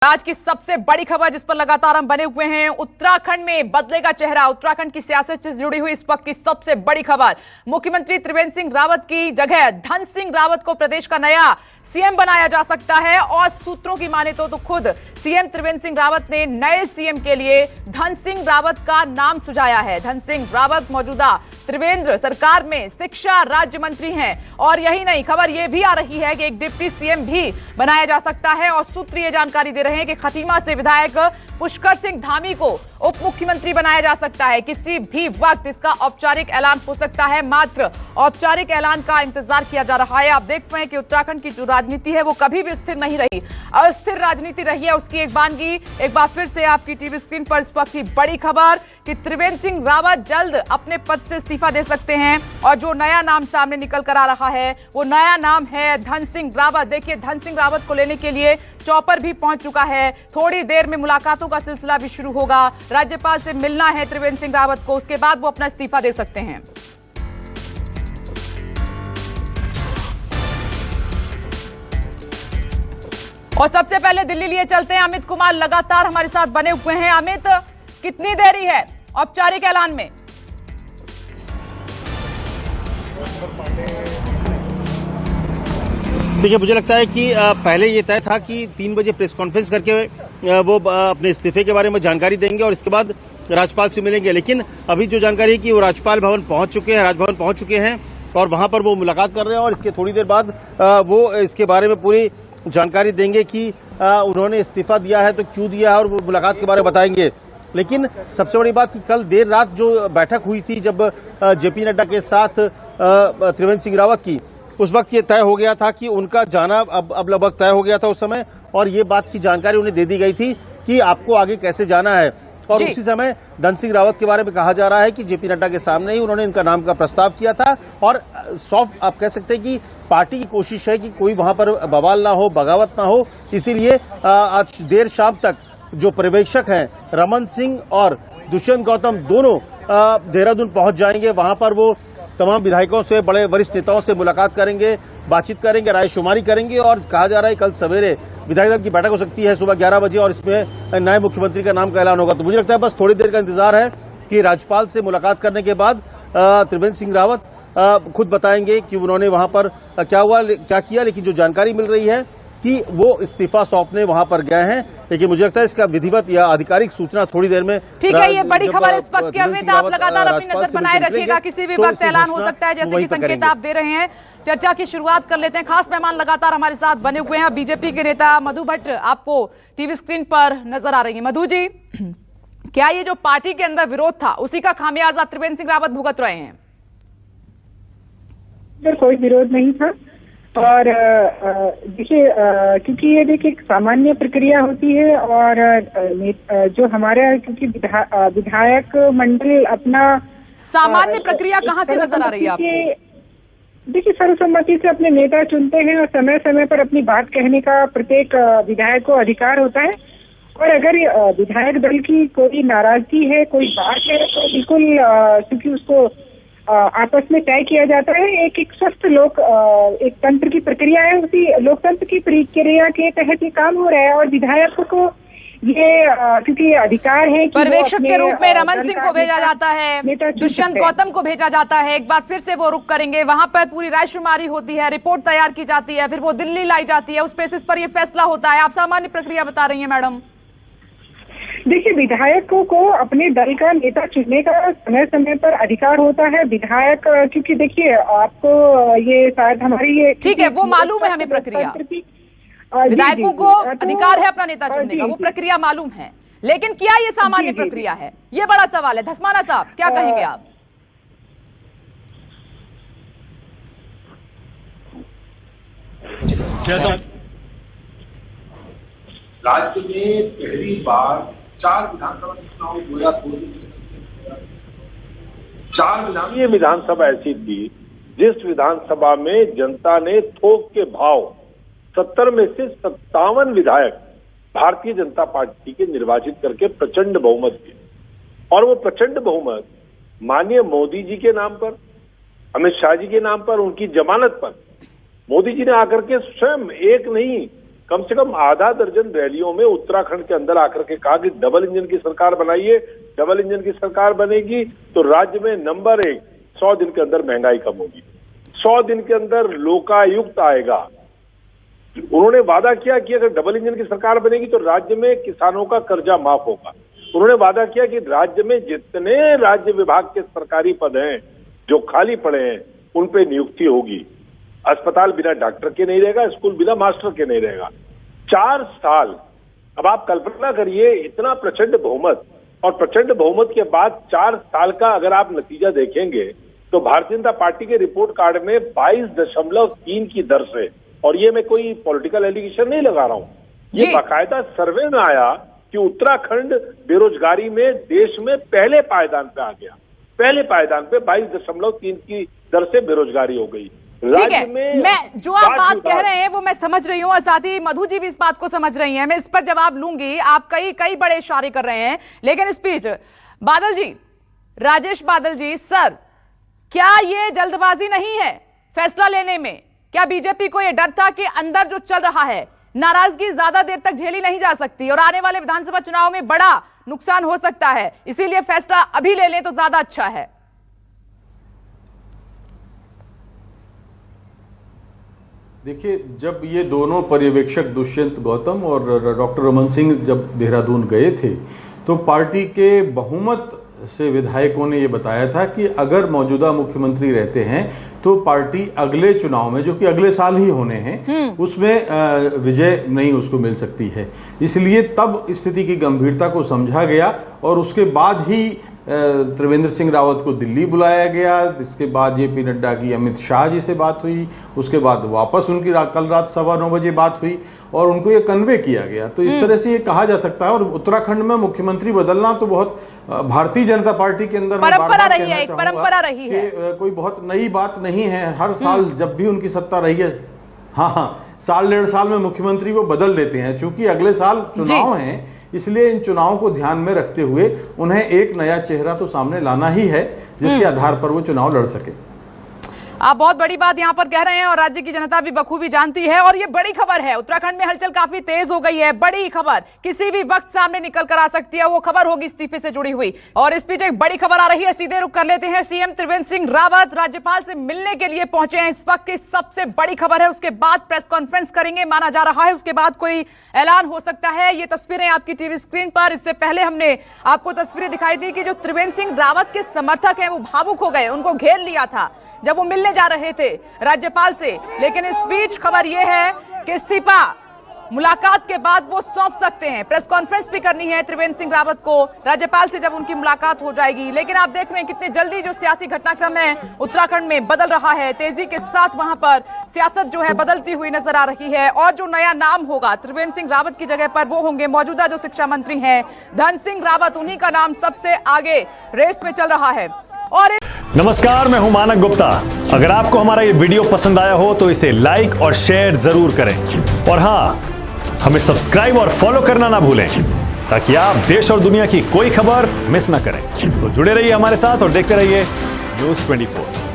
आज की सबसे बड़ी खबर जिस पर लगातार हम बने हुए हैं, उत्तराखंड में बदलेगा चेहरा। उत्तराखंड की सियासत से जुड़ी हुई इस वक्त की सबसे बड़ी खबर, मुख्यमंत्री त्रिवेंद्र सिंह रावत की जगह धन सिंह रावत को प्रदेश का नया सीएम बनाया जा सकता है। और सूत्रों की माने तो खुद सीएम त्रिवेंद्र सिंह रावत ने नए सीएम के लिए धन सिंह रावत का नाम सुझाया है। धन सिंह रावत मौजूदा त्रिवेंद्र सरकार में शिक्षा राज्य मंत्री हैं। और यही नहीं, खबर यह भी आ रही है कि एक डिप्टी सीएम भी बनाया जा सकता है। और सूत्र ये जानकारी दे रहे हैं कि खटीमा से विधायक पुष्कर सिंह धामी को उप मुख्यमंत्री बनाया जा सकता है। किसी भी वक्त इसका औपचारिक ऐलान हो सकता है, मात्र औपचारिक ऐलान का इंतजार किया जा रहा है। आप देख रहे हैं कि उत्तराखंड की जो राजनीति है वो कभी भी स्थिर नहीं रही, अस्थिर राजनीति रही है। उसकी एक बार फिर से आपकी टीवी स्क्रीन पर इस वक्त की बड़ी खबर कि त्रिवेंद्र सिंह रावत जल्द अपने पद से इस्तीफा दे सकते हैं। और जो नया नाम सामने निकल कर आ रहा है वो नया नाम है धन सिंह रावत। देखिए, धन सिंह रावत को लेने के लिए चॉपर भी पहुंच चुका है। थोड़ी देर में मुलाकातों का सिलसिला भी शुरू होगा। राज्यपाल से मिलना है त्रिवेंद्र सिंह रावत को, उसके बाद वो अपना इस्तीफा दे सकते हैं। और सबसे पहले दिल्ली लिए चलते हैं, अमित कुमार लगातार हमारे साथ बने हुए हैं। अमित, कितनी देरी है औपचारिक ऐलान में? देखिए, मुझे लगता है कि पहले ये तय था कि 3 बजे प्रेस कॉन्फ्रेंस करके वो अपने इस्तीफे के बारे में जानकारी देंगे और इसके बाद राज्यपाल से मिलेंगे। लेकिन अभी जो जानकारी है कि वो राज्यपाल भवन पहुंच चुके हैं, राजभवन पहुंच चुके हैं और वहां पर वो मुलाकात कर रहे हैं। और इसके थोड़ी देर बाद वो इसके बारे में पूरी जानकारी देंगे कि उन्होंने इस्तीफा दिया है तो क्यों दिया है, और वो मुलाकात के बारे में बताएंगे। लेकिन सबसे बड़ी बात कि कल देर रात जो बैठक हुई थी जब जेपी नड्डा के साथ त्रिवेंद्र सिंह रावत की, उस वक्त ये तय हो गया था कि उनका जाना अब लगभग तय हो गया था उस समय। और ये बात की जानकारी उन्हें दे दी गई थी कि आपको आगे कैसे जाना है। और उसी समय धन सिंह रावत के बारे में कहा जा रहा है कि जेपी नड्डा के सामने ही उन्होंने इनका नाम का प्रस्ताव किया था। और सॉफ्ट आप कह सकते हैं कि पार्टी की कोशिश है कि कोई वहां पर बवाल ना हो, बगावत ना हो। इसीलिए आज देर शाम तक जो पर्यवेक्षक हैं रमन सिंह और दुष्यंत गौतम दोनों देहरादून पहुंच जाएंगे। वहां पर वो तमाम विधायकों से, बड़े वरिष्ठ नेताओं से मुलाकात करेंगे, बातचीत करेंगे, रायशुमारी करेंगे। और कहा जा रहा है कल सवेरे विधायक दल की बैठक हो सकती है सुबह 11 बजे और इसमें नए मुख्यमंत्री का नाम का ऐलान होगा। तो मुझे लगता है बस थोड़ी देर का इंतजार है कि राज्यपाल से मुलाकात करने के बाद त्रिवेंद्र सिंह रावत खुद बताएंगे कि उन्होंने वहां पर क्या हुआ, क्या किया। लेकिन जो जानकारी मिल रही है कि वो इस्तीफा सौंपने वहां पर गए हैं। लेकिन मुझे लगता है इसका विधिवत या आधिकारिक सूचना थोड़ी देर में। ठीक है, ये बड़ी खबर इस वक्त की। अमित, आप लगातार अपनी नजर बनाए रखिएगा, किसी भी वक्त ऐलान हो सकता है, जैसे कि संकेत आप दे रहे हैं। चर्चा की शुरुआत कर लेते हैं। खास मेहमान लगातार हमारे साथ बने हुए हैं, बीजेपी के नेता मधु भट्ट आपको टीवी स्क्रीन पर नजर आ रही है। मधु जी, क्या ये जो पार्टी के अंदर विरोध था उसी का खामियाजा त्रिवेंद्र सिंह रावत भुगत रहे हैं? कोई विरोध नहीं था। और देखिए, क्योंकि ये देखिए एक सामान्य प्रक्रिया होती है और जो हमारा, क्योंकि विधायक मंडल अपना सामान्य प्रक्रिया कहाँ से नजर आ रही है आपको? देखिए, सर्वसम्मति से अपने नेता चुनते हैं और समय समय पर अपनी बात कहने का प्रत्येक विधायक को अधिकार होता है। और अगर विधायक दल की कोई नाराजगी है, कोई बात है, तो बिल्कुल क्योंकि उसको आपस में तय किया जाता है। एक स्वस्थ एक तंत्र की प्रक्रिया है, उसी लोकतंत्र की प्रक्रिया के तहत ये काम हो रहा है। और विधायक को ये क्योंकि अधिकार है कि पर्यवेक्षक के रूप में रमन सिंह को भेजा जाता है, दुष्यंत गौतम को भेजा जाता है। एक बार फिर से वो रुक करेंगे, वहां पर पूरी रायशुमारी होती है, रिपोर्ट तैयार की जाती है, फिर वो दिल्ली लाई जाती है, उस बेसिस पर ये फैसला होता है। आप सामान्य प्रक्रिया बता रही है मैडम? देखिए, विधायकों को अपने दल का नेता चुनने का समय समय पर अधिकार होता है। विधायक, क्योंकि देखिए आपको ये शायद हमारी ये, ठीक है, वो मालूम है हमें प्रक्रिया, विधायकों को अधिकार है अपना नेता चुनने का, वो प्रक्रिया मालूम है। लेकिन क्या ये सामान्य प्रक्रिया है, ये बड़ा सवाल है। धस्माना साहब, क्या कहेंगे आप? राज्य में पहली बार 4 विधानसभा चुनाव 2022 4 विधानसभा ऐसी थी जिस विधानसभा में जनता ने थोक के भाव 70 में से 57 विधायक भारतीय जनता पार्टी के निर्वाचित करके प्रचंड बहुमत दिए। और वो प्रचंड बहुमत माननीय मोदी जी के नाम पर, अमित शाह जी के नाम पर, उनकी जमानत पर मोदी जी ने आकर के स्वयं एक नहीं कम से कम आधा दर्जन रैलियों में उत्तराखंड के अंदर आकर के कहा कि डबल इंजन की सरकार बनाइए, डबल इंजन की सरकार बनेगी तो राज्य में नंबर 1 100 दिन के अंदर महंगाई कम होगी, 100 दिन के अंदर लोकायुक्त आएगा। उन्होंने वादा किया कि अगर डबल इंजन की सरकार बनेगी तो राज्य में किसानों का कर्जा माफ होगा। उन्होंने वादा किया कि राज्य में जितने राज्य विभाग के सरकारी पद हैं जो खाली पड़े हैं उन पे नियुक्ति होगी। अस्पताल बिना डॉक्टर के नहीं रहेगा, स्कूल बिना मास्टर के नहीं रहेगा। 4 साल, अब आप कल्पना करिए इतना प्रचंड बहुमत, और प्रचंड बहुमत के बाद 4 साल का अगर आप नतीजा देखेंगे तो भारतीय जनता पार्टी के रिपोर्ट कार्ड में 22.3 की दर से, और ये मैं कोई पॉलिटिकल एलिगेशन नहीं लगा रहा हूं, ये बाकायदा सर्वे में आया कि उत्तराखंड बेरोजगारी में देश में पहले पायदान पे आ गया। पहले पायदान पे 22.3 की दर से बेरोजगारी हो गई। ठीक है, मैं जो आप बात कह रहे हैं वो मैं समझ रही हूं और साथ ही मधु जी भी इस बात को समझ रही हैं। मैं इस पर जवाब लूंगी। आप कई बड़े इशारे कर रहे हैं, लेकिन इस बीच बादल जी, राजेश बादल जी, सर क्या ये जल्दबाजी नहीं है फैसला लेने में? क्या बीजेपी को यह डर था कि अंदर जो चल रहा है नाराजगी ज्यादा देर तक झेली नहीं जा सकती और आने वाले विधानसभा चुनाव में बड़ा नुकसान हो सकता है, इसीलिए फैसला अभी ले लें तो ज्यादा अच्छा है? देखिए, जब ये दोनों पर्यवेक्षक दुष्यंत गौतम और डॉक्टर रमन सिंह जब देहरादून गए थे तो पार्टी के बहुमत से विधायकों ने ये बताया था कि अगर मौजूदा मुख्यमंत्री रहते हैं तो पार्टी अगले चुनाव में, जो कि अगले साल ही होने हैं, उसमें विजय नहीं उसको मिल सकती है। इसलिए तब स्थिति की गंभीरता को समझा गया और उसके बाद ही त्रिवेंद्र सिंह रावत को दिल्ली बुलाया गया। इसके बाद जेपी नड्डा की अमित शाह जी से बात हुई, उसके बाद वापस उनकी कल रात 9:15 बजे बात हुई और उनको ये कन्वे किया गया। तो इस तरह से ये कहा जा सकता है। और उत्तराखंड में मुख्यमंत्री बदलना तो बहुत भारतीय जनता पार्टी के अंदर परंपरा रही है, एक परंपरा रही है, कोई बहुत नई बात नहीं है। हर साल जब भी उनकी सत्ता रही है, हाँ, साल 1.5 साल में मुख्यमंत्री को बदल देते हैं। चूंकि अगले साल चुनाव हैं, इसलिए इन चुनावों को ध्यान में रखते हुए उन्हें एक नया चेहरा तो सामने लाना ही है जिसके आधार पर वो चुनाव लड़ सके। आप बहुत बड़ी बात यहां पर कह रहे हैं और राज्य की जनता भी बखूबी जानती है। और ये बड़ी खबर है, उत्तराखंड में हलचल काफी तेज हो गई है। बड़ी खबर किसी भी वक्त सामने निकल कर आ सकती है, वो खबर होगी इस्तीफे से जुड़ी हुई। और इस बीच एक बड़ी खबर आ रही है, सीधे रुख कर लेते हैं। सीएम त्रिवेंद्र सिंह रावत राज्यपाल से मिलने के लिए पहुंचे हैं। इस वक्त की सबसे बड़ी खबर है, उसके बाद प्रेस कॉन्फ्रेंस करेंगे माना जा रहा है, उसके बाद कोई ऐलान हो सकता है। ये तस्वीरें आपकी टीवी स्क्रीन पर, इससे पहले हमने आपको तस्वीरें दिखाई दी कि जो त्रिवेंद्र सिंह रावत के समर्थक हैं वो भावुक हो गए, उनको घेर लिया था जब वो मिलने जा रहे थे राज्यपाल से। लेकिन इस बीच खबर यह है कि इस्तीफा मुलाकात के बाद वो सौंप सकते हैं। प्रेस कॉन्फ्रेंस भी करनी है त्रिवेंद्र सिंह रावत को राज्यपाल से जब उनकी मुलाकात हो जाएगी। लेकिन आप देख रहे हैं कितनी जल्दी जो सियासी घटनाक्रम है उत्तराखंड में बदल रहा है, तेजी के साथ वहां पर सियासत जो है बदलती हुई नजर आ रही है। और जो नया नाम होगा त्रिवेंद्र सिंह रावत की जगह पर, वो होंगे मौजूदा जो शिक्षा मंत्री हैं धन सिंह रावत। उन्हीं का नाम सबसे आगे रेस में चल रहा है। और नमस्कार, मैं हूं मानक गुप्ता। अगर आपको हमारा ये वीडियो पसंद आया हो तो इसे लाइक और शेयर जरूर करें और हाँ, हमें सब्सक्राइब और फॉलो करना ना भूलें ताकि आप देश और दुनिया की कोई खबर मिस ना करें। तो जुड़े रहिए हमारे साथ और देखते रहिए News 24।